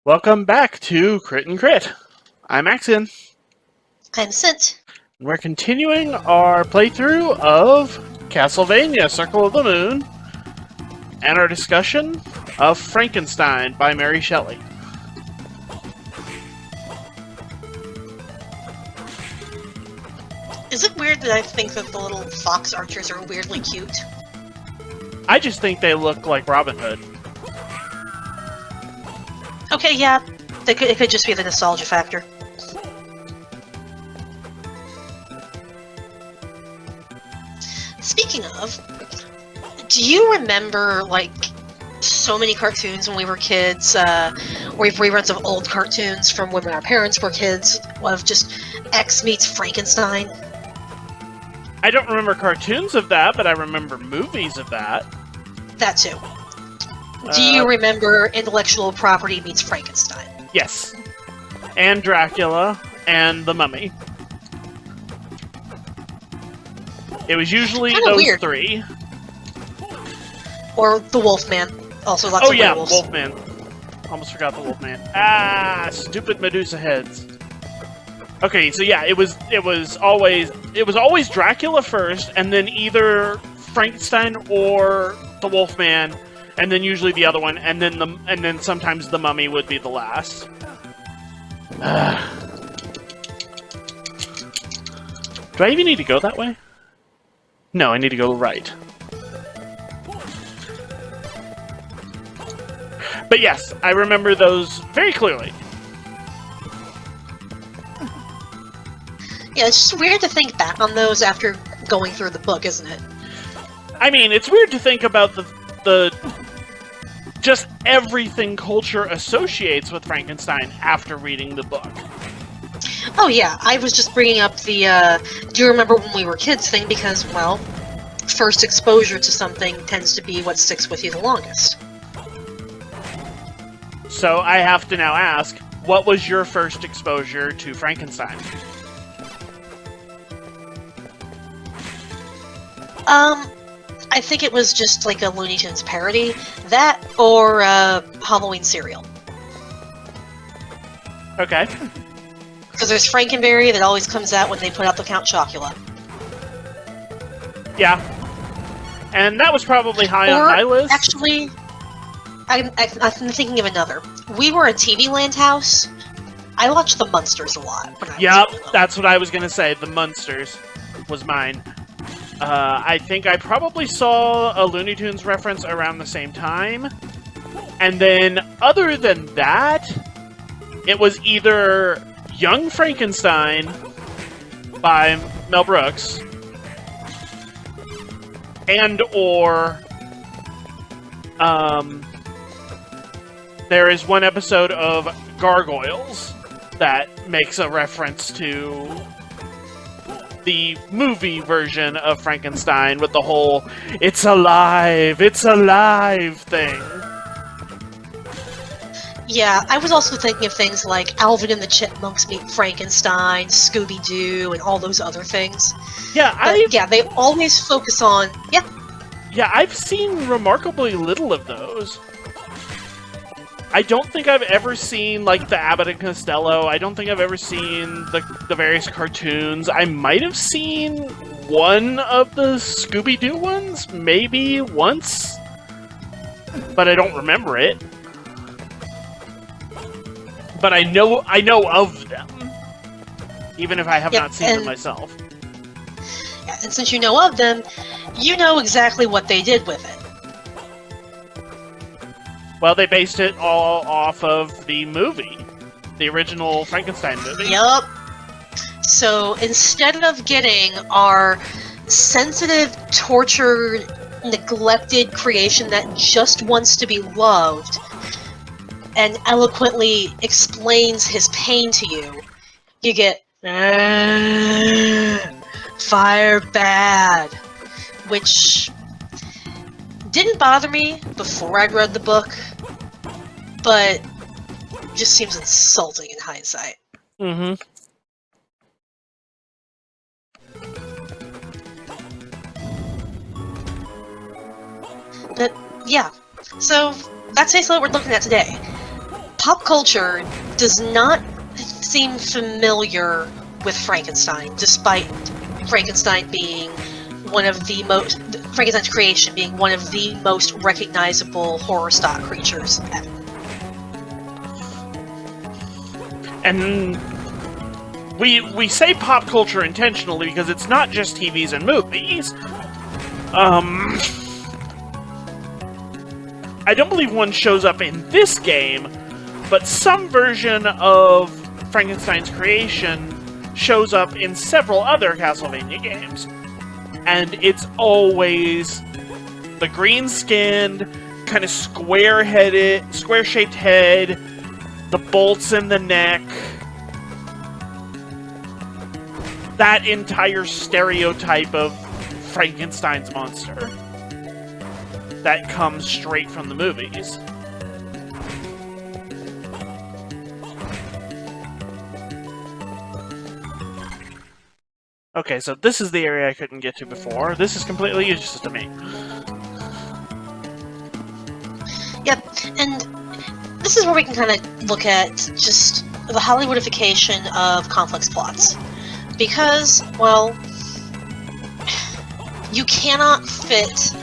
Welcome back to Crit and Crit. I'm Axion. I'm Scint. We're continuing our playthrough of Castlevania Circle of the Moon and our discussion of Frankenstein by Mary Shelley. Is it weird that I think that the little fox archers are weirdly cute? I just think they look like Robin Hood. Okay, yeah. It could just be the nostalgia factor. Speaking of, do you remember, like, so many cartoons when we were kids, or reruns of old cartoons from when our parents were kids, of just X meets Frankenstein? I don't remember cartoons of that, but I remember movies of that. That too. Do you remember Intellectual Property meets Frankenstein? Yes. And Dracula and The Mummy. It was usually those weird. three. Or the Wolfman. Also lots of werewolves. Wolfman. Almost forgot the Wolfman. Ah, stupid Medusa heads. Okay, so yeah, it was always Dracula first, and then either Frankenstein or the Wolfman, and then usually the other one, and then sometimes the Mummy would be the last. Do I even need to go that way? No, I need to go right. But yes, I remember those very clearly. Yeah, it's just weird to think back on those after going through the book, isn't it? I mean, it's weird to think about the just everything culture associates with Frankenstein after reading the book. Oh yeah, I was just bringing up the, do you remember when we were kids thing because, well, first exposure to something tends to be what sticks with you the longest. So I have to now ask, what was your first exposure to Frankenstein? I think it was just like a Looney Tunes parody. That, or, Halloween cereal. Okay. Because there's Frankenberry that always comes out when they put out the Count Chocula. Yeah. And that was probably high on my list. Actually, I'm thinking of another. We were a TV Land house. I watched the Munsters a lot. Yep, that's what I was gonna say. The Munsters was mine. I think I probably saw a Looney Tunes reference around the same time. And then, other than that, it was either Young Frankenstein by Mel Brooks and or there is one episode of Gargoyles that makes a reference to the movie version of Frankenstein with the whole it's alive thing. Yeah, I was also thinking of things like Alvin and the Chipmunks meet Frankenstein, Scooby-Doo, and all those other things. Yeah, yeah, they always focus on... Yeah, I've seen remarkably little of those. I don't think I've ever seen, like, the Abbott and Costello. I don't think I've ever seen the various cartoons. I might have seen one of the Scooby-Doo ones, maybe once. But I don't remember it. But I know of them. Even if I have not seen them myself. Yeah, and since you know of them, you know exactly what they did with it. Well, they based it all off of the movie. The original Frankenstein movie. Yup. So, instead of getting our sensitive, tortured, neglected creation that just wants to be loved and eloquently explains his pain to you, you get fire bad, which didn't bother me before I read the book, but just seems insulting in hindsight. Mm-hmm. But, yeah. So, that's basically what we're looking at today. pop culture does not seem familiar with Frankenstein, despite Frankenstein being Frankenstein's creation being one of the most recognizable horror stock creatures ever. And we say pop culture intentionally because it's not just TVs and movies. I don't believe one shows up in this game, but some version of Frankenstein's creation shows up in several other Castlevania games. And it's always the green-skinned, kind of square-shaped head, the bolts in the neck, that entire stereotype of Frankenstein's monster that comes straight from the movies. Okay, so this is the area I couldn't get to before. This is completely useless to me. Yep, and this is where we can kind of look at just the Hollywoodification of complex plots. Because, well, you cannot fit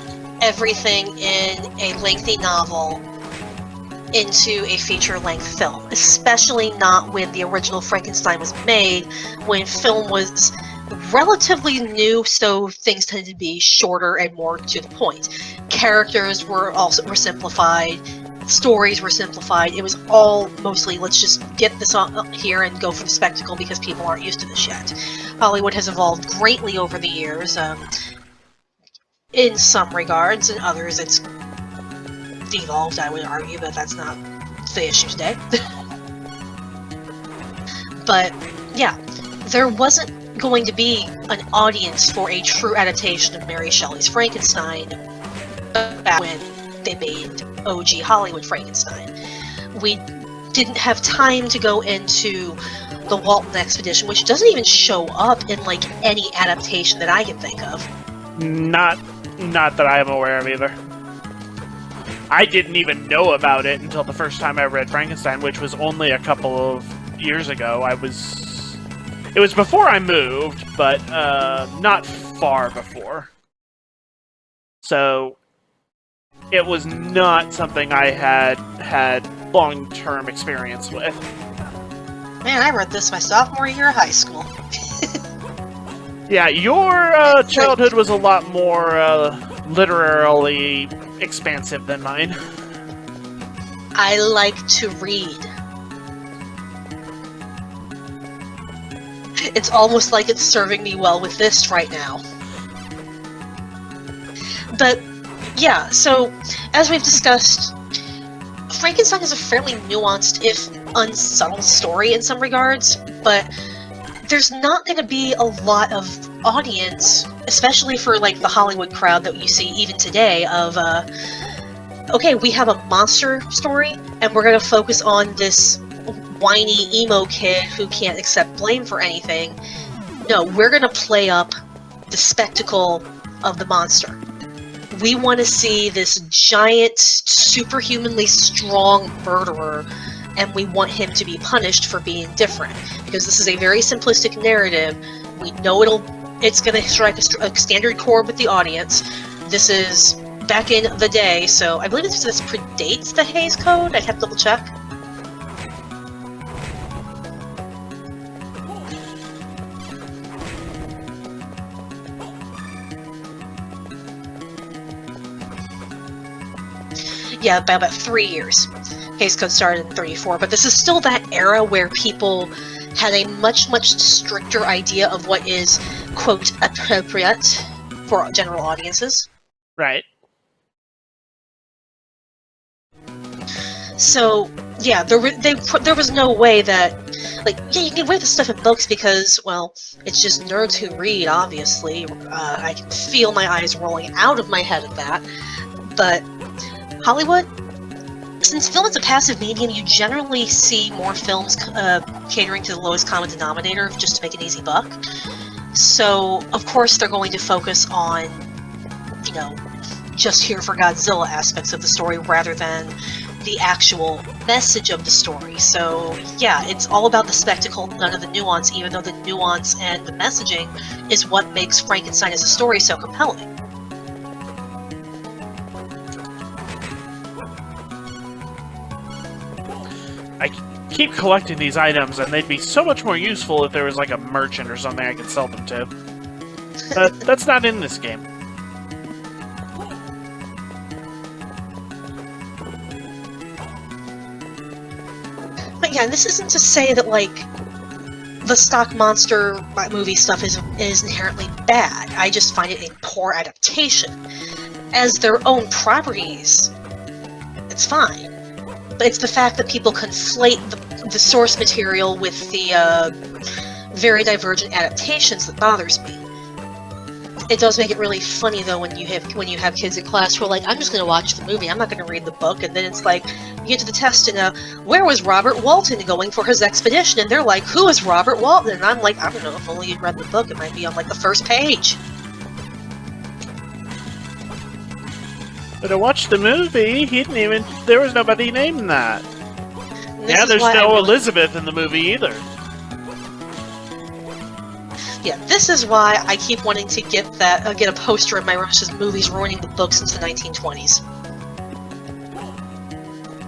everything in a lengthy novel into a feature-length film, especially not when the original Frankenstein was made, when film was relatively new, so things tended to be shorter and more to the point. Characters were simplified, stories were simplified. It was all mostly, let's just get this on here and go for the spectacle because people aren't used to this yet. Hollywood has evolved greatly over the years, in some regards, in others it's devolved, I would argue, but that's not the issue today. But, yeah, there wasn't going to be an audience for a true adaptation of Mary Shelley's Frankenstein back when they made OG Hollywood Frankenstein. We didn't have time to go into the Walton Expedition, which doesn't even show up in, like, any adaptation that I can think of. Not that I am aware of either. I didn't even know about it until the first time I read Frankenstein, which was only a couple of years ago. It was before I moved, but not far before. So it was not something I had long-term experience with. Man, I read this my sophomore year of high school. Yeah, your childhood was a lot more literarily expansive than mine. I like to read. It's almost like it's serving me well with this right now. But, yeah, so, as we've discussed, Frankenstein is a fairly nuanced, if unsubtle story in some regards, but there's not going to be a lot of audience, especially for, like, the Hollywood crowd that you see even today, of, okay, we have a monster story, and we're going to focus on this whiny emo kid who can't accept blame for anything. No, we're going to play up the spectacle of the monster. We want to see this giant, superhumanly strong murderer, and we want him to be punished for being different. Because this is a very simplistic narrative. We know it's going to strike a standard chord with the audience. This is back in the day, so I believe this predates the Hays Code. I'd have to double check. Yeah, by about 3 years. Hays Code started in 34, but this is still that era where people had a much, much stricter idea of what is, quote, appropriate for general audiences. Right. So, yeah, there was no way that, like, yeah, you can read the stuff in books because, well, it's just nerds who read, obviously. I can feel my eyes rolling out of my head at that. But Hollywood, since film is a passive medium, you generally see more films catering to the lowest common denominator just to make an easy buck. So, of course, they're going to focus on, you know, just here for Godzilla aspects of the story rather than the actual message of the story. So yeah, it's all about the spectacle, none of the nuance, even though the nuance and the messaging is what makes Frankenstein as a story so compelling. I keep collecting these items, and they'd be so much more useful if there was like a merchant or something I could sell them to. But that's not in this game. But yeah, this isn't to say that, like, the stock monster movie stuff is inherently bad. I just find it a poor adaptation. As their own properties, it's fine. But it's the fact that people conflate the source material with the very divergent adaptations that bothers me. It does make it really funny though when you have kids in class who are like, I'm just going to watch the movie, I'm not going to read the book, and then it's like, you get to the test and where was Robert Walton going for his expedition? And they're like, who is Robert Walton? And I'm like, I don't know, if only you'd read the book, it might be on like the first page. But I watched the movie, there was nobody named that. Yeah, there's no Elizabeth in the movie either. Yeah, this is why I keep wanting to get a poster in my room that says movies ruining the book since the 1920s.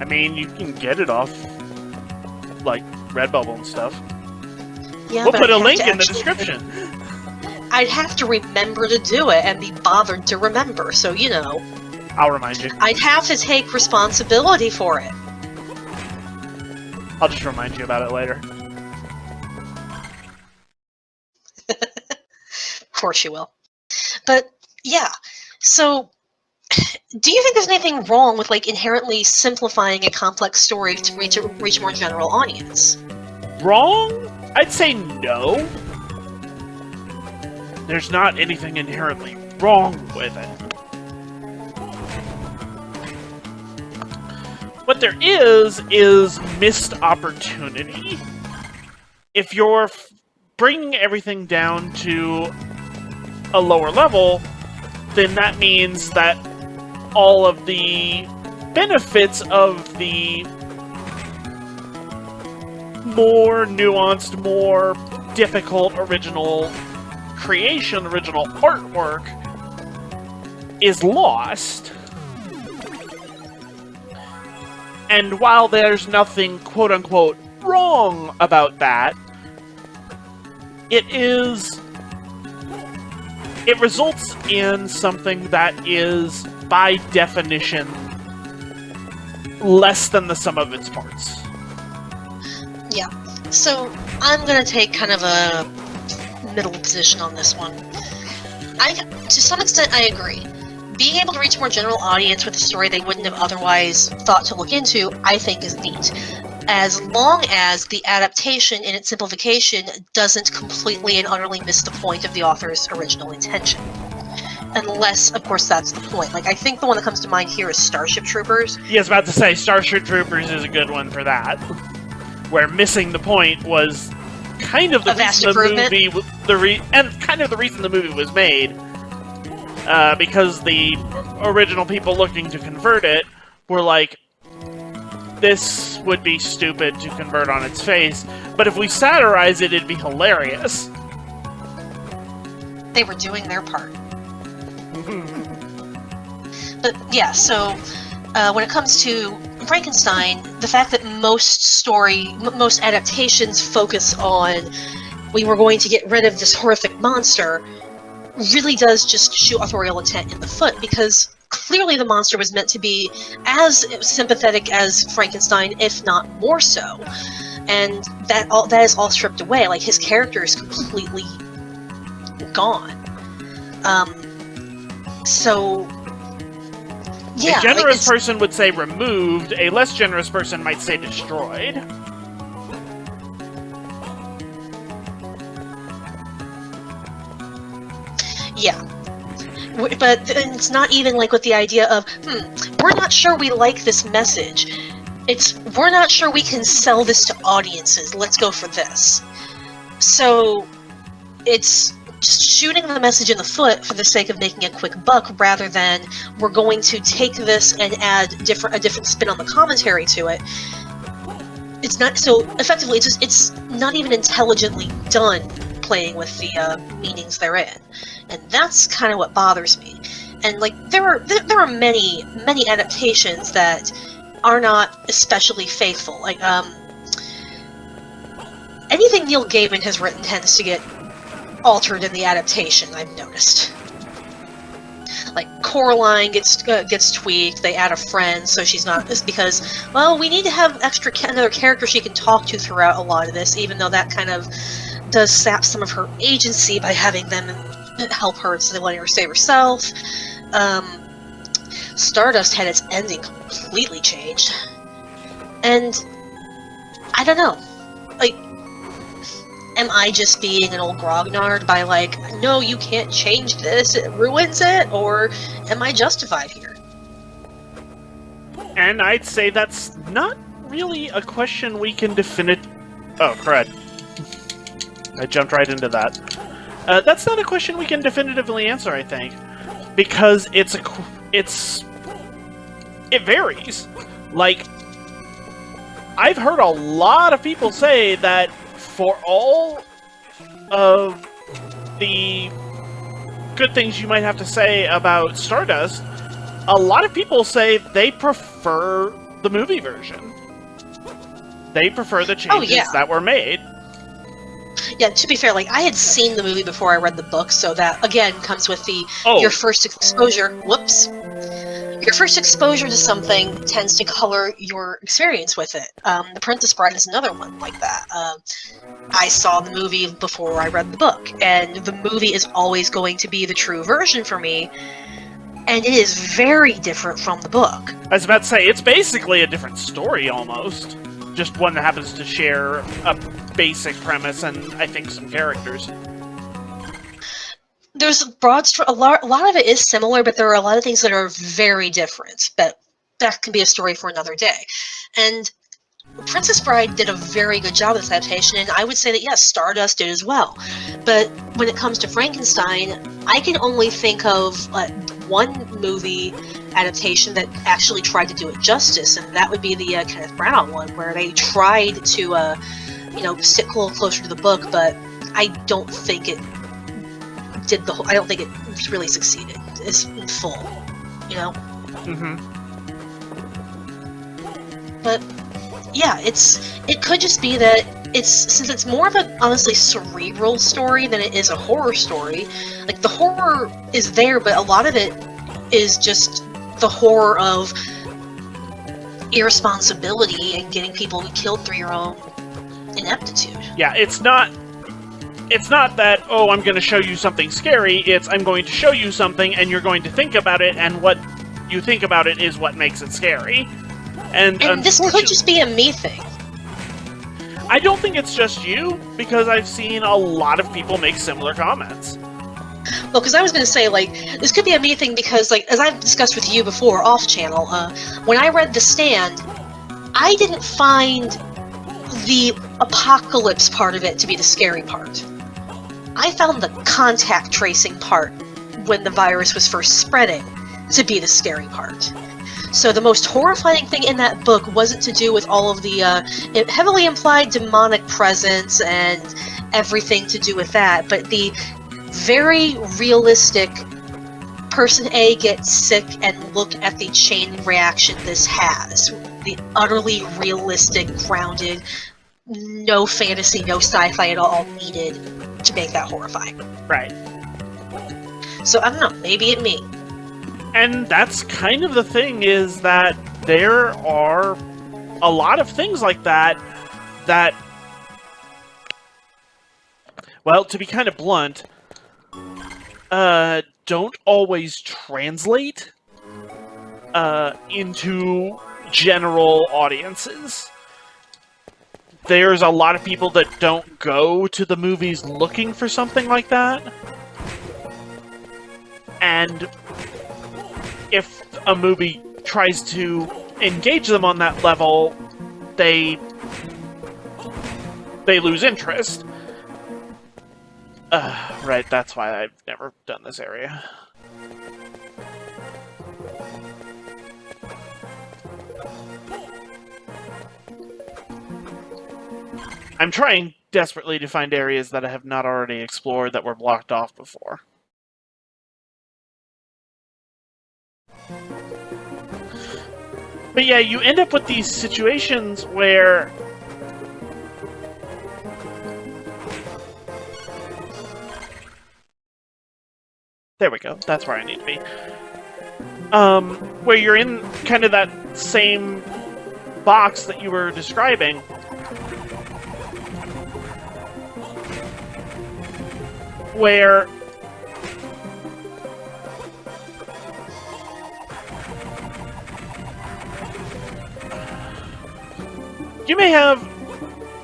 I mean, you can get it off, like, Redbubble and stuff. Yeah, we'll put a link in the actually, description. I'd have to remember to do it and be bothered to remember, so you know. I'll remind you. I'd have to take responsibility for it. I'll just remind you about it later. Of course you will. But, yeah, so, do you think there's anything wrong with, like, inherently simplifying a complex story to reach a more general audience? Wrong? I'd say no. There's not anything inherently wrong with it. What there is missed opportunity. If you're bringing everything down to a lower level, then that means that all of the benefits of the more nuanced, more difficult original creation, original artwork, is lost. And while there's nothing quote-unquote wrong about that, it results in something that is, by definition, less than the sum of its parts. Yeah. So, I'm gonna take kind of a middle position on this one. To some extent, I agree. Being able to reach a more general audience with a story they wouldn't have otherwise thought to look into, I think is neat. As long as the adaptation in its simplification doesn't completely and utterly miss the point of the author's original intention. Unless, of course, that's the point. Like, I think the one that comes to mind here is Starship Troopers. Yeah, I was about to say, Starship Troopers is a good one for that. Where missing the point was kind of the reason the reason the movie was made. Because the original people looking to convert it were like, this would be stupid to convert on its face, but if we satirize it, it'd be hilarious. They were doing their part. But yeah, so when it comes to Frankenstein, the fact that most adaptations focus on, we were going to get rid of this horrific monster, really does just shoot authorial intent in the foot, because clearly the monster was meant to be as sympathetic as Frankenstein, if not more so. And that is all stripped away. Like, his character is completely gone. So yeah, a generous person would say removed, a less generous person might say destroyed. Yeah. But it's not even like with the idea of, we're not sure we like this message. It's, we're not sure we can sell this to audiences. Let's go for this. So, it's just shooting the message in the foot for the sake of making a quick buck, rather than we're going to take this and add a different spin on the commentary to it. It's not so effectively. It's not even intelligently done playing with the meanings therein, and that's kind of what bothers me. And like there are many adaptations that are not especially faithful. Like anything Neil Gaiman has written tends to get altered in the adaptation. I've noticed. Like Coraline gets tweaked. They add a friend, so she's not. It's because, well, we need to have another character she can talk to throughout a lot of this, even though that kind of does sap some of her agency by having them help her instead of letting her save herself. Stardust had its ending completely changed, and I don't know. Like, am I just being an old grognard by like, no, you can't change this, it ruins it, or am I justified here? And I'd say that's not really a question we can Oh, crud. I jumped right into that. That's not a question we can definitively answer, I think. Because it varies. Like, I've heard a lot of people say that for all of the good things you might have to say about Stardust, a lot of people say they prefer the movie version. They prefer the changes that were made. Yeah, to be fair, like, I had seen the movie before I read the book, so that, again, comes with the your first exposure. Whoops. Your first exposure to something tends to color your experience with it. The Princess Bride is another one like that. I saw the movie before I read the book, and the movie is always going to be the true version for me, and it is very different from the book. I was about to say, it's basically a different story, almost. Just one that happens to share a basic premise and, I think, some characters. There's a lot of it is similar, but there are a lot of things that are very different. But that can be a story for another day. And Princess Bride did a very good job with adaptation, and I would say that yes, Stardust did as well. But when it comes to Frankenstein, I can only think of one movie adaptation that actually tried to do it justice, and that would be the Kenneth Branagh one, where they tried to, stick a little closer to the book, but I don't think it did I don't think it really succeeded. It's in full, you know? Mm-hmm. But yeah, it could just be that since it's more of a honestly cerebral story than it is a horror story. Like, the horror is there, but a lot of it is just the horror of irresponsibility and getting people killed through your own ineptitude. Yeah, it's not that, oh, I'm going to show you something scary. It's, I'm going to show you something, and you're going to think about it, and what you think about it is what makes it scary. And this could just be a me thing. I don't think it's just you, because I've seen a lot of people make similar comments. Well, because I was going to say, like, this could be a me thing because, like, as I've discussed with you before, off-channel, when I read The Stand, I didn't find the apocalypse part of it to be the scary part. I found the contact tracing part, when the virus was first spreading, to be the scary part. So the most horrifying thing in that book wasn't to do with all of the heavily implied demonic presence and everything to do with that, but the very realistic person A gets sick and look at the chain reaction this has. The utterly realistic, grounded, no fantasy, no sci-fi at all needed to make that horrifying. Right. So I don't know, maybe it me. And that's kind of the thing, is that there are a lot of things like that, well, to be kind of blunt, don't always translate into general audiences. There's a lot of people that don't go to the movies looking for something like that. And if a movie tries to engage them on that level, they lose interest. Right, that's why I've never done this area. I'm trying desperately to find areas that I have not already explored that were blocked off before. But yeah, you end up with these situations where there we go, that's where I need to be. Where you're in kind of that same box that you were describing, where you may have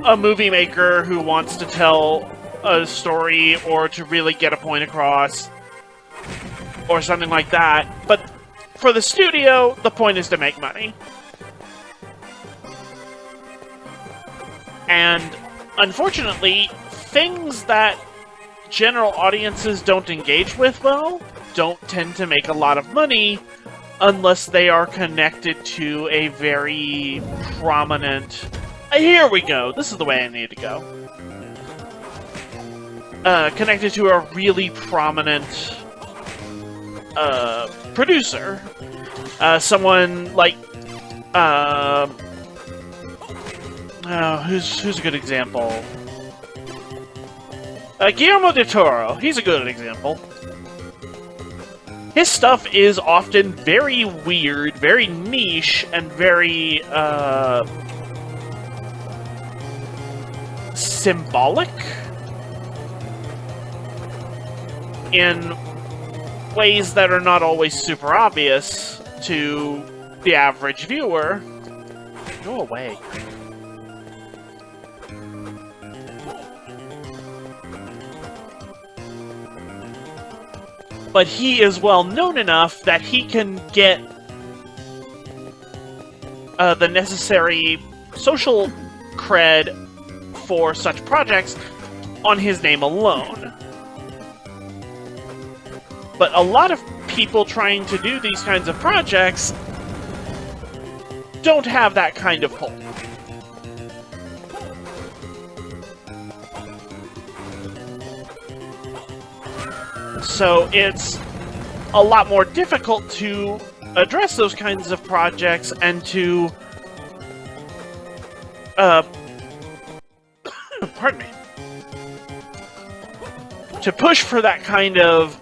a movie maker who wants to tell a story or to really get a point across or something like that, but for the studio, the point is to make money. And unfortunately, things that general audiences don't engage with well don't tend to make a lot of money unless they are connected to a very prominent... Here we go! This is the way I need to go. Connected to a really prominent producer. Someone like... who's a good example? Guillermo del Toro. He's a good example. His stuff is often very weird, very niche, and very, symbolic in ways that are not always super obvious to the average viewer. Go away. But he is well known enough that he can get the necessary social cred for such projects on his name alone. But a lot of people trying to do these kinds of projects don't have that kind of pull. So it's a lot more difficult to address those kinds of projects and to pardon me, to push for that kind of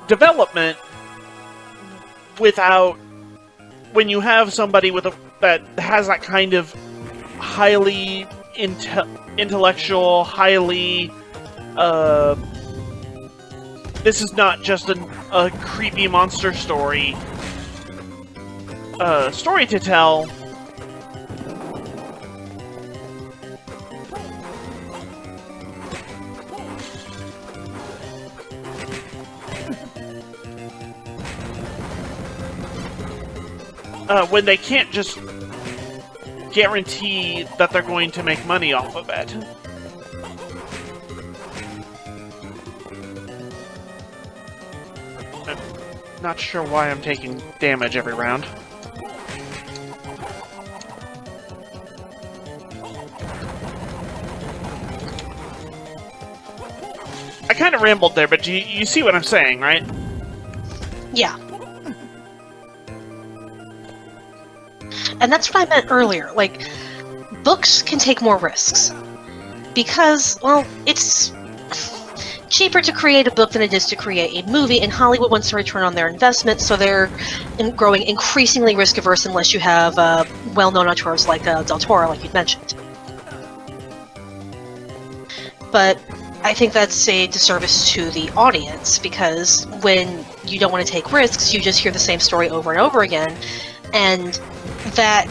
development without, when you have somebody with that has that kind of highly intellectual, highly this is not just a creepy monster story story to tell. When they can't just guarantee that they're going to make money off of it. I'm not sure why I'm taking damage every round. I kind of rambled there, but you see what I'm saying, right? Yeah. And that's what I meant earlier. Like, books can take more risks. Because, well, it's cheaper to create a book than it is to create a movie, and Hollywood wants to return on their investment, so they're growing increasingly risk-averse unless you have well-known auteurs like Del Toro, like you'd mentioned. But I think that's a disservice to the audience, because when you don't want to take risks, you just hear the same story over and over again, and that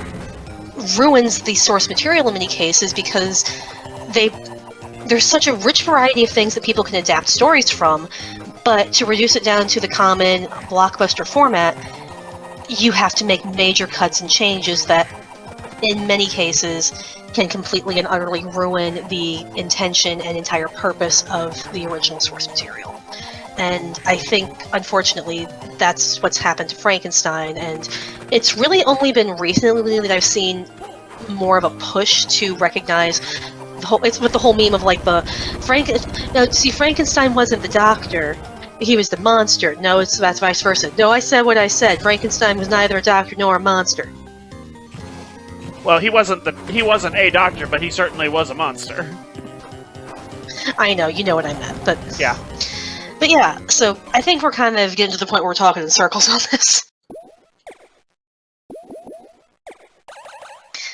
ruins the source material in many cases, because there's such a rich variety of things that people can adapt stories from, but to reduce it down to the common blockbuster format, you have to make major cuts and changes that, in many cases, can completely and utterly ruin the intention and entire purpose of the original source material. And I think, unfortunately, that's what's happened to Frankenstein, and it's really only been recently that I've seen more of a push to recognize the whole, it's with the whole meme of like the Frankenstein wasn't the doctor, he was the monster. No, that's vice versa. No, I said what I said. Frankenstein was neither a doctor nor a monster. Well, he wasn't a doctor, but he certainly was a monster. I know, you know what I meant, but yeah. But yeah, so I think we're kind of getting to the point where we're talking in circles on this.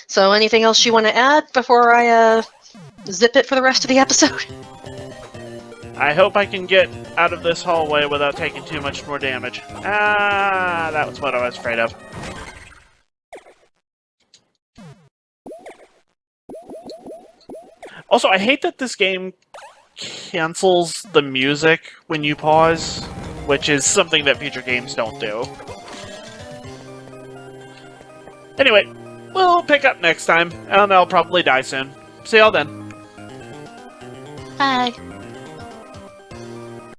So anything else you want to add before I zip it for the rest of the episode? I hope I can get out of this hallway without taking too much more damage. Ah, that was what I was afraid of. Also, I hate that this game cancels the music when you pause, which is something that future games don't do. Anyway, we'll pick up next time, and I'll probably die soon. See y'all then. Bye.